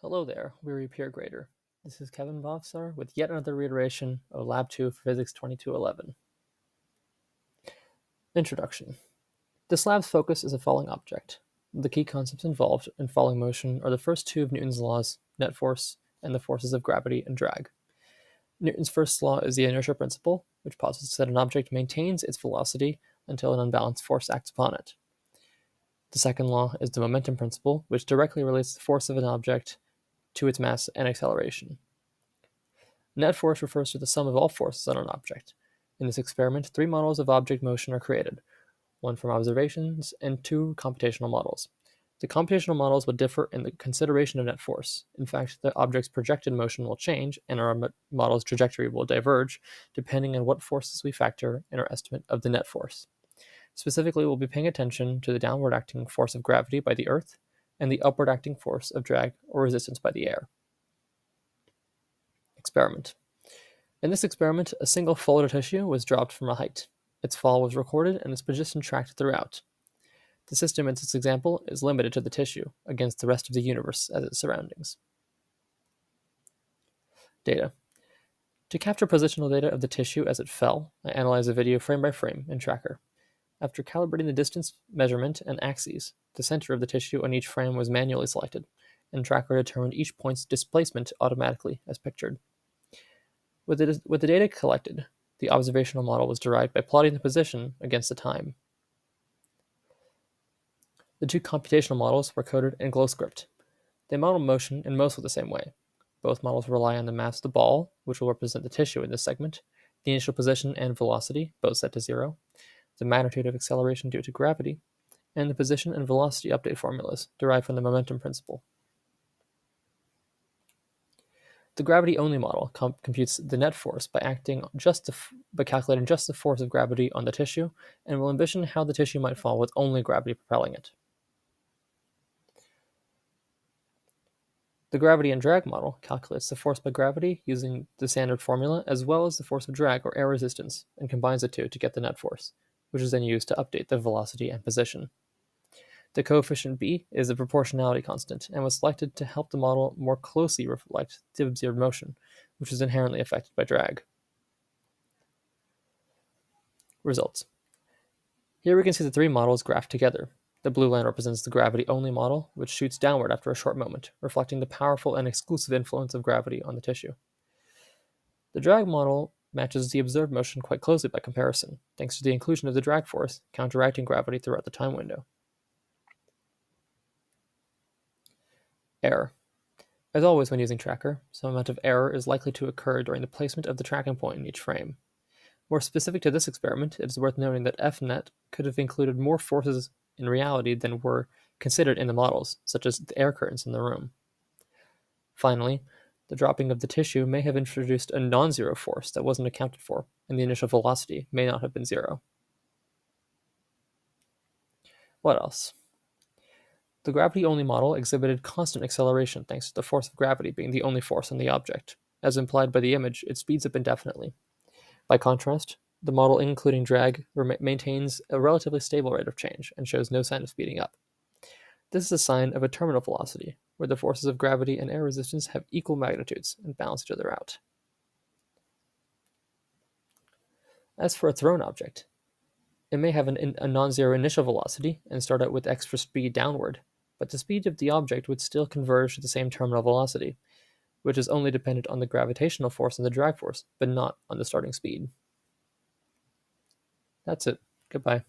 Hello there, weary peer grader. This is Kevin Bofsar with yet another reiteration of Lab 2 for Physics 2211. Introduction. This lab's focus is a falling object. The key concepts involved in falling motion are the first two of Newton's laws, net force, and the forces of gravity and drag. Newton's first law is the inertia principle, which posits that an object maintains its velocity until an unbalanced force acts upon it. The second law is the momentum principle, which directly relates the force of an object to its mass and acceleration. Net force refers to the sum of all forces on an object. In this experiment, three models of object motion are created, one from observations and two computational models. The computational models will differ in the consideration of net force. In fact, the object's projected motion will change, and our model's trajectory will diverge, depending on what forces we factor in our estimate of the net force. Specifically, we'll be paying attention to the downward acting force of gravity by the Earth and the upward acting force of drag or resistance by the air. Experiment. In this experiment, a single fold of tissue was dropped from a height. Its fall was recorded and its position tracked throughout. The system in this example is limited to the tissue against the rest of the universe as its surroundings. Data. To capture positional data of the tissue as it fell, I analyzed the video frame by frame in Tracker. After calibrating the distance measurement and axes, the center of the tissue on each frame was manually selected, and Tracker determined each point's displacement automatically as pictured. With the data collected, the observational model was derived by plotting the position against the time. The two computational models were coded in GlowScript. They model motion in mostly the same way. Both models rely on the mass of the ball, which will represent the tissue in this segment, the initial position and velocity, both set to 0, the magnitude of acceleration due to gravity, and the position and velocity update formulas derived from the momentum principle. The gravity-only model computes the net force by calculating just the force of gravity on the tissue, and will envision how the tissue might fall with only gravity propelling it. The gravity and drag model calculates the force by gravity using the standard formula as well as the force of drag or air resistance, and combines the two to get the net force, which is then used to update the velocity and position. The coefficient b is the proportionality constant and was selected to help the model more closely reflect the observed motion, which is inherently affected by drag. Results. Here we can see the three models graphed together. The blue line represents the gravity-only model, which shoots downward after a short moment, reflecting the powerful and exclusive influence of gravity on the tissue. The drag model matches the observed motion quite closely by comparison, thanks to the inclusion of the drag force counteracting gravity throughout the time window. Error. As always when using Tracker, some amount of error is likely to occur during the placement of the tracking point in each frame. More specific to this experiment, it is worth noting that FNet could have included more forces in reality than were considered in the models, such as the air curtains in the room. Finally, the dropping of the tissue may have introduced a non-zero force that wasn't accounted for, and the initial velocity may not have been 0. What else? The gravity-only model exhibited constant acceleration thanks to the force of gravity being the only force on the object. As implied by the image, it speeds up indefinitely. By contrast, the model including drag maintains a relatively stable rate of change and shows no sign of speeding up. This is a sign of a terminal velocity, where the forces of gravity and air resistance have equal magnitudes and balance each other out. As for a thrown object, it may have a non-zero initial velocity and start out with extra speed downward, but the speed of the object would still converge to the same terminal velocity, which is only dependent on the gravitational force and the drag force, but not on the starting speed. That's it. Goodbye.